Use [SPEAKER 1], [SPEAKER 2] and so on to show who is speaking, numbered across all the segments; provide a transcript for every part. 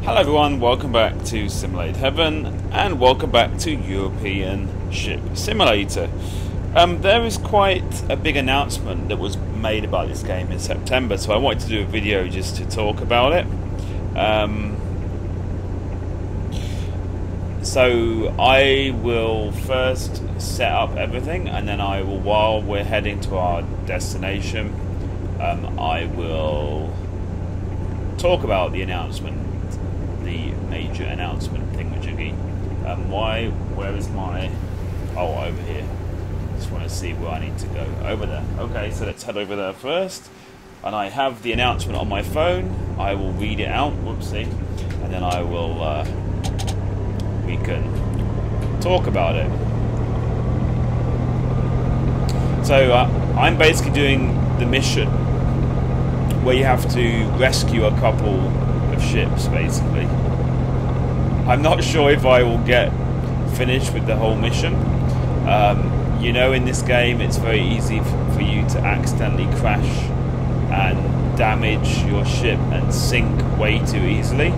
[SPEAKER 1] Hello everyone, welcome back to Simulate Heaven and welcome back to European Ship Simulator. There is quite a big announcement that was made about this game in September, so I wanted to do a video just to talk about it. So I will first set up everything, and then I will, while we're heading to our destination, I will talk about the announcement, the major announcement thingamajiggy. Where is my... oh, over here. Just want to see where I need to go. Over there. Okay, so let's head over there first. And I have the announcement on my phone. I will read it out, whoopsie, and then I will, we can talk about it. So, I'm basically doing the mission where you have to rescue a couple of ships, basically. I'm not sure if I will get finished with the whole mission. You know, in this game it's very easy for you to accidentally crash and damage your ship and sink way too easily.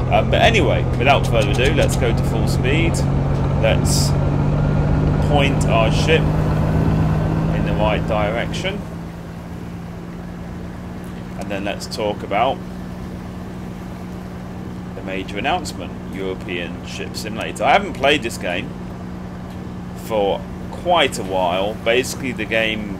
[SPEAKER 1] But anyway, without further ado, let's go to full speed. Let's point our ship in the right direction. And then let's talk about the major announcement, European Ship Simulator. I haven't played this game for quite a while. Basically, the game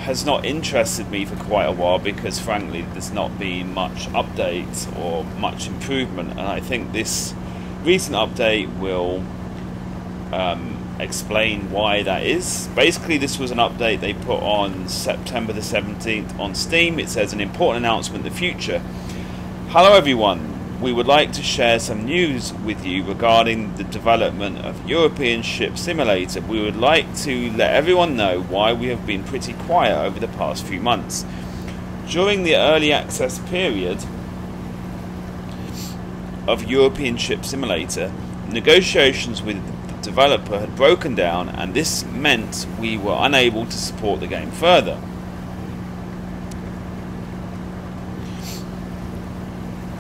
[SPEAKER 1] has not interested me for quite a while because, frankly, there's not been much update or much improvement. And I think this recent update will explain why that is. Basically, this was an update they put on September the 17th on Steam. It says, an important announcement in the future. Hello everyone, we would like to share some news with you regarding the development of European Ship Simulator. We would like to let everyone know why we have been pretty quiet over the past few months. During the early access period of European Ship Simulator, negotiations with developer had broken down, and this meant we were unable to support the game further.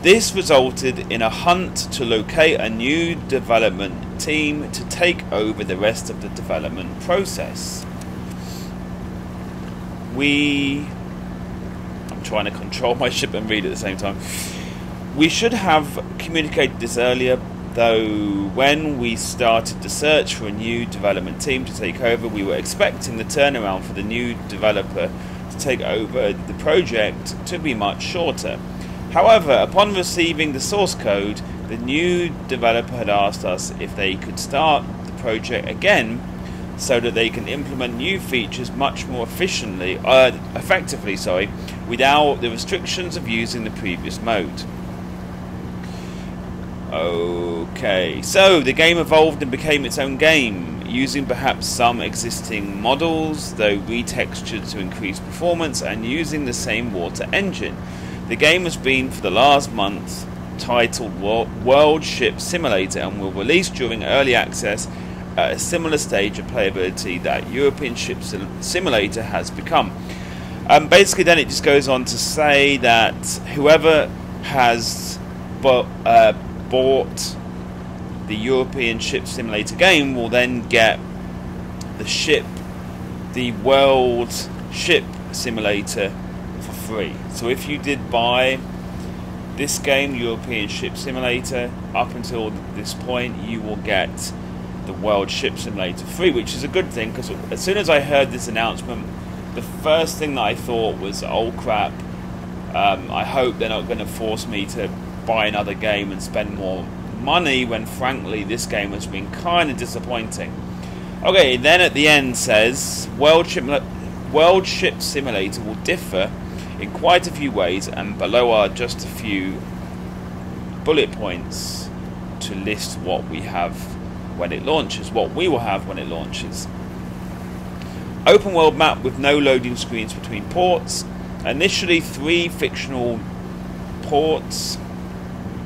[SPEAKER 1] This resulted in a hunt to locate a new development team to take over the rest of the development process. I'm trying to control my ship and read at the same time. We should have communicated this earlier, though when we started the search for a new development team to take over, we were expecting the turnaround for the new developer to take over the project to be much shorter. However, upon receiving the source code, the new developer had asked us if they could start the project again so that they can implement new features much more effectively, without the restrictions of using the previous mode. Okay, so the game evolved and became its own game, using perhaps some existing models, though retextured to increase performance, and using the same water engine. The game has been for the last month titled World Ship Simulator and will release during early access at a similar stage of playability that European Ship Simulator has become. Basically then it just goes on to say that whoever has bought the European Ship Simulator game will then get the World Ship Simulator for free. So if you did buy this game, European Ship Simulator, up until this point you will get the World Ship Simulator free, which is a good thing, because as soon as I heard this announcement, the first thing that I thought was, oh crap, I hope they're not going to force me to buy another game and spend more money, when frankly this game has been kind of disappointing. Okay, then at the end says World Ship Simulator will differ in quite a few ways, and below are just a few bullet points to list what we have when it launches, what we will have when it launches. Open world map with no loading screens between ports. Initially 3 fictional ports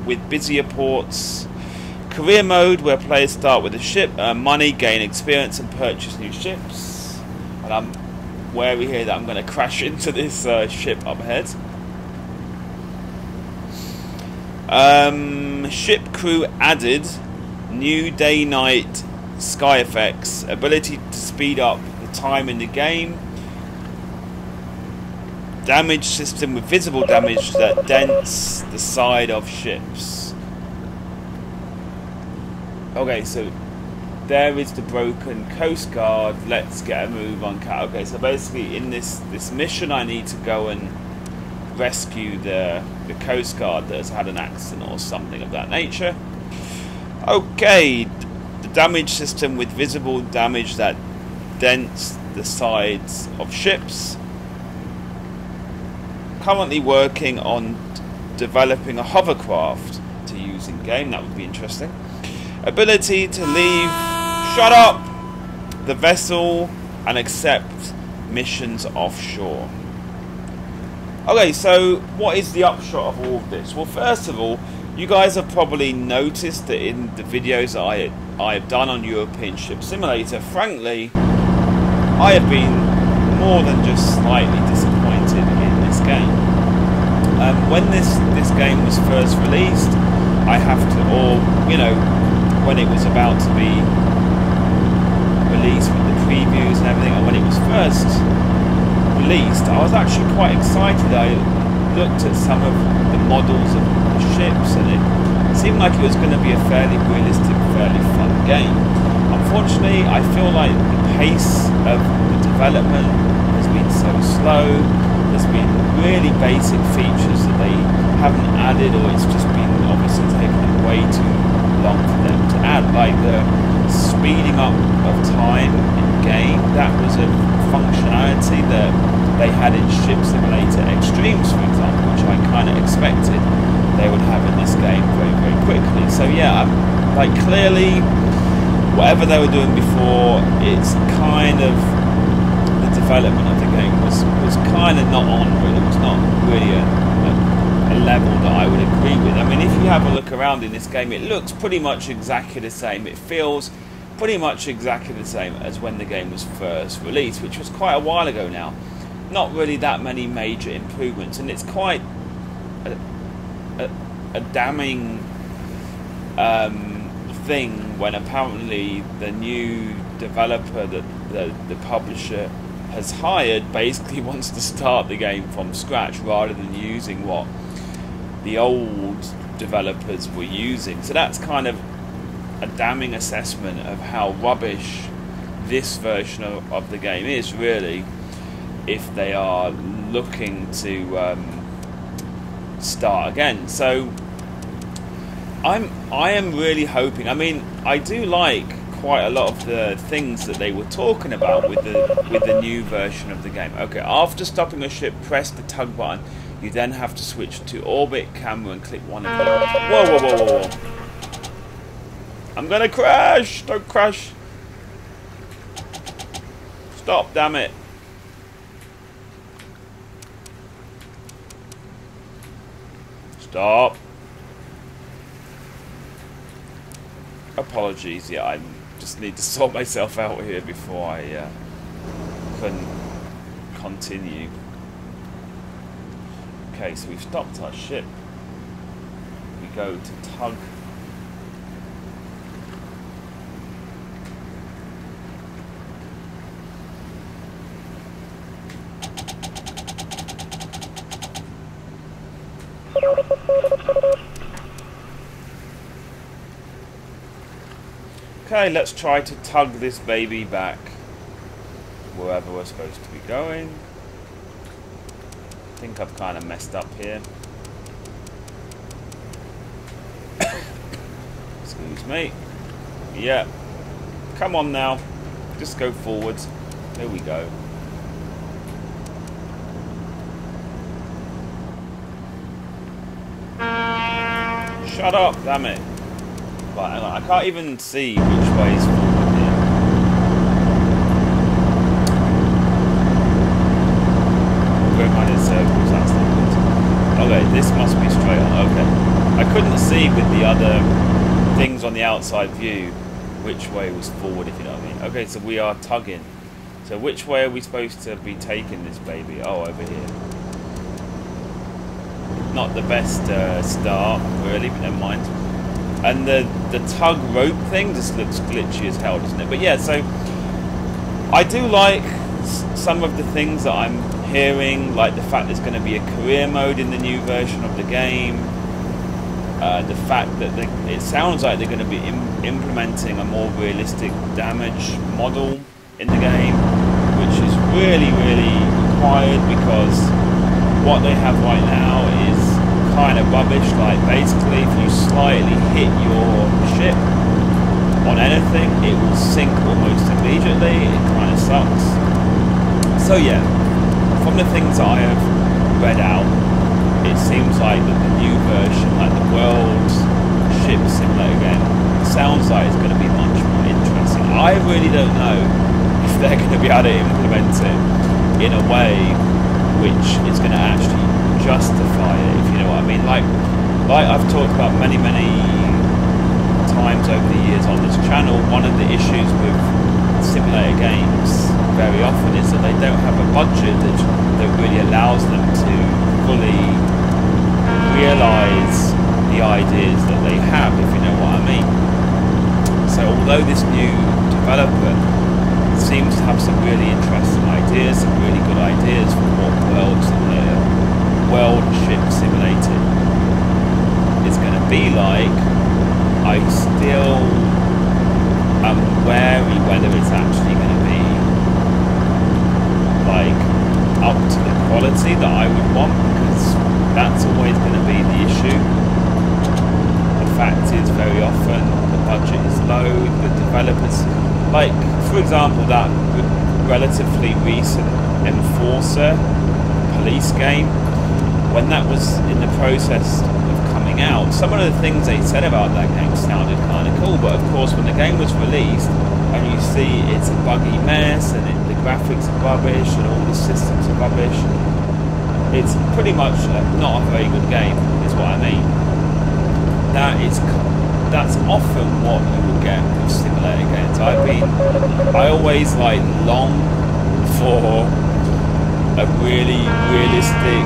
[SPEAKER 1] with busier ports. Career mode where players start with a ship, earn money, gain experience and purchase new ships. And I'm wary here that I'm going to crash into this ship up ahead. Ship crew added new day-night sky effects, ability to speed up the time in the game, damage system with visible damage that dents the side of ships. Okay, so there is the broken Coast Guard. Let's get a move on. Okay, so basically in this mission I need to go and rescue the Coast Guard that has had an accident or something of that nature. Okay, the damage system with visible damage that dents the sides of ships. Currently working on developing a hovercraft to use in game. That would be interesting. Ability to leave, shut up, the vessel and accept missions offshore. Okay, so what is the upshot of all of this? Well, first of all, you guys have probably noticed that in the videos that I have done on European Ship Simulator, frankly, I have been more than just slightly disappointed in this game. When this game was first released, I have to, or, you know, when it was about to be released with the previews and everything, and when it was first released, I was actually quite excited. I looked at some of the models of the ships and it seemed like it was going to be a fairly realistic, fairly fun game. Unfortunately, I feel like the pace of the development has been so slow. There's been really basic features that they haven't added, or it's just been obviously taken way too long for them to add, like the speeding up of time in game. That was a functionality that they had in Ship Simulator Extremes, for example, which I kind of expected they would have in this game very, very quickly. So yeah, like clearly whatever they were doing before, it's kind of, the development of the game was kind of not on, but it was not really a level that I would agree with. I mean, if you have a look around in this game, it looks pretty much exactly the same. It feels pretty much exactly the same as when the game was first released, which was quite a while ago now. Not really that many major improvements, and it's quite a damning thing when apparently the new developer that the publisher has hired basically wants to start the game from scratch rather than using what the old developers were using. So that's kind of a damning assessment of how rubbish this version of the game is, really, if they are looking to start again. So I am really hoping. I mean, I do like quite a lot of the things that they were talking about with the new version of the game. Okay, after stopping a ship, press the tug button. You then have to switch to orbit, camera, and click one of them. Whoa, whoa, whoa, whoa, whoa! I'm gonna crash! Don't crash! Stop, damn it! Stop! Apologies, yeah, I just need to sort myself out here before I can continue. Okay, so we've stopped our ship. We go to tug. Okay, let's try to tug this baby back wherever we're supposed to be going. I think I've kind of messed up here. Excuse me. Yeah. Come on now. Just go forwards. There we go. Shut up, damn it. Right, hang on. I can't even see which way is forward here. Going around in circles, that's not good. Okay, this must be straight on. Okay. I couldn't see with the other things on the outside view which way was forward, if you know what I mean. Okay, so we are tugging. So which way are we supposed to be taking this baby? Oh, over here. not the best start, really, but never mind. And the tug rope thing just looks glitchy as hell, doesn't it? But yeah, so I do like some of the things that I'm hearing, like the fact there's going to be a career mode in the new version of the game. The fact that it sounds like they're going to be implementing a more realistic damage model in the game, which is really, really required, because what they have right now is kind of rubbish. Like, basically, if you slightly hit your ship on anything, it will sink almost immediately. It kind of sucks. So yeah, from the things I have read out, it seems like that the new version, like the World Ship Simulator game, sounds like it's going to be much more interesting. I really don't know if they're going to be able to implement it in a way which is going to actually justify it, if you know what I mean. Like I've talked about many times over the years on this channel, one of the issues with simulator games very often is that they don't have a budget that really allows them to fully realise the ideas that they have, if you know what I mean. So although this new developer seems to have some really interesting ideas, some really good ideas for what World Ship Simulator is going to be like, I still am wary whether it's actually going to be like up to the quality that I would want, because that's always going to be the issue. The fact is, very often the budget is low, the developers, like for example that relatively recent Enforcer police game, when that was in the process of coming out, some of the things they said about that game sounded kind of cool, but of course when the game was released and you see it's a buggy mess and the graphics are rubbish and all the systems are rubbish, it's pretty much not a very good game, is what I mean. That's often what you will get with simulator games. I always like long for a really realistic,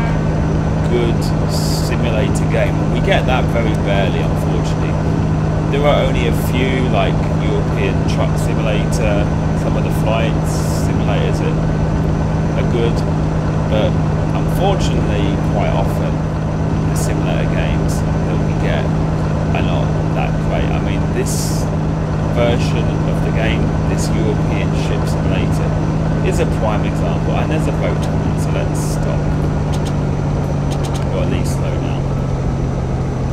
[SPEAKER 1] good simulator game, and we get that very rarely, unfortunately. There are only a few, like European Truck Simulator, some of the flight simulators are good, but unfortunately quite often the simulator games that we get are not that great. I mean, this version of the game, this European Ship Simulator, is a prime example, and there's a boat on it, so let's stop. Or at least slow down,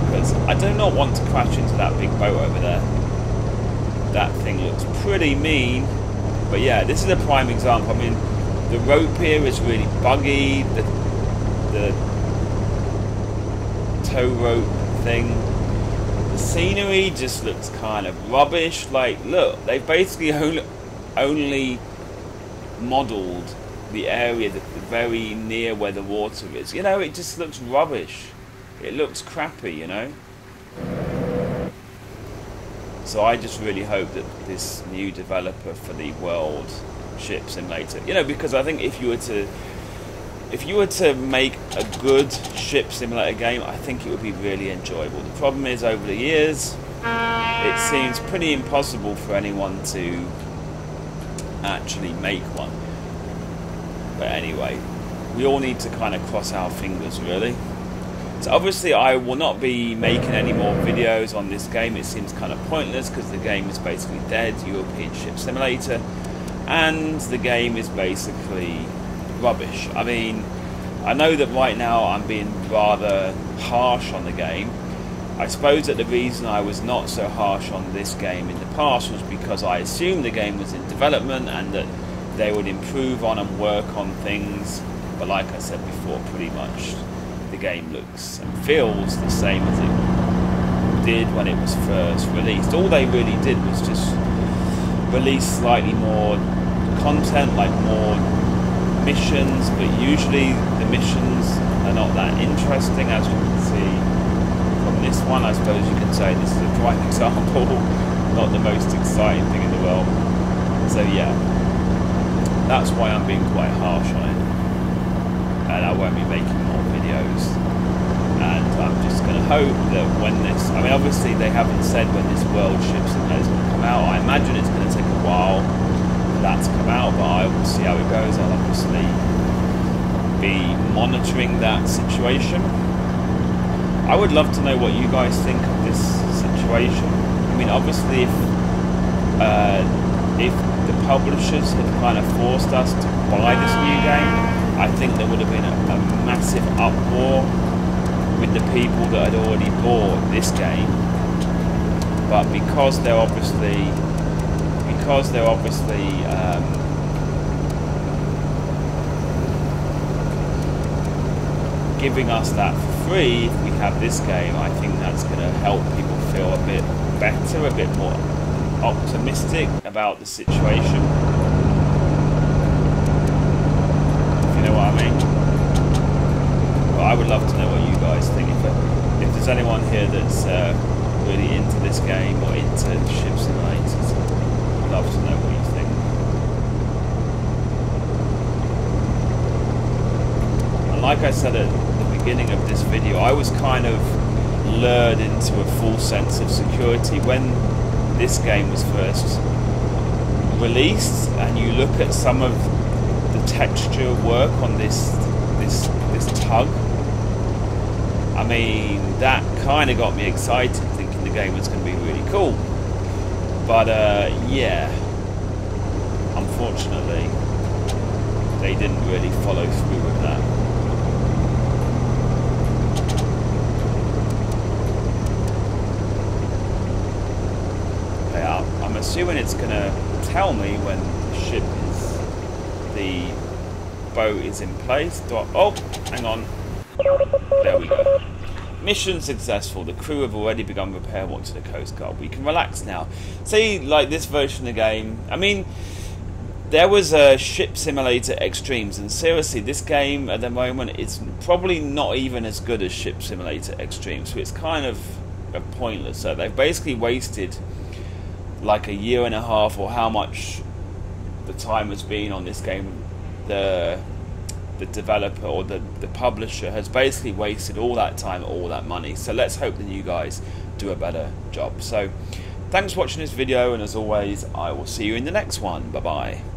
[SPEAKER 1] because I do not want to crash into that big boat over there. That thing looks pretty mean. But yeah, this is a prime example. I mean, the rope here is really buggy, the tow rope thing. The scenery just looks kind of rubbish. Like, look, they basically only modelled the area that very near where the water is. You know, it just looks rubbish. It looks crappy, you know. So I just really hope that this new developer for the World Ship Simulator, you know, because I think if you were to make a good ship simulator game, I think it would be really enjoyable. The problem is, over the years, it seems pretty impossible for anyone to actually make one. But anyway, we all need to kind of cross our fingers, really. So obviously I will not be making any more videos on this game. It seems kind of pointless because the game is basically dead, European Ship Simulator, and the game is basically rubbish. I mean, I know that right now I'm being rather harsh on the game. I suppose that the reason I was not so harsh on this game in the past was because I assumed the game was in development and that they would improve on and work on things. But like I said before, pretty much the game looks and feels the same as it did when it was first released. All they really did was just release slightly more content, like more missions, but usually the missions are not that interesting, as you can see from this one. I suppose you can say this is a prime example, not the most exciting thing in the world. So yeah, that's why I'm being quite harsh on it, and I won't be making more videos. and I'm just going to hope that when this, I mean obviously they haven't said when this World Ship Simulator is going to come out. I imagine it's going to take a while for that to come out, but I will see how it goes. I'll obviously be monitoring that situation. I would love to know what you guys think of this situation. I mean, obviously, if the publishers had kind of forced us to buy this new game, I think there would have been a massive uproar with the people that had already bought this game. But because they're obviously giving us that for free, if we have this game, I think that's going to help people feel a bit better, a bit more optimistic about the situation. If you know what I mean. But I would love to know what you guys think. If there's anyone here that's really into this game or into ship simulators, I'd love to know what you think. And like I said at the beginning of this video, I was kind of lured into a full sense of security when this game was first released, and you look at some of the texture work on this tug. I mean, that kind of got me excited, thinking the game was going to be really cool. But yeah, unfortunately, they didn't really follow through with that. I'm assuming it's going to tell me when the boat is in place. Oh, hang on. There we go. Mission successful. The crew have already begun repair work to the Coast Guard. We can relax now. See, like this version of the game, I mean, there was a Ship Simulator Extremes, and seriously, this game at the moment is probably not even as good as Ship Simulator Extremes, so it's kind of pointless. So they've basically wasted like a year and a half, or how much the time has been on this game. The developer or the publisher has basically wasted all that time, all that money. So let's hope the new guys do a better job. So thanks for watching this video, and as always, I will see you in the next one. Bye bye.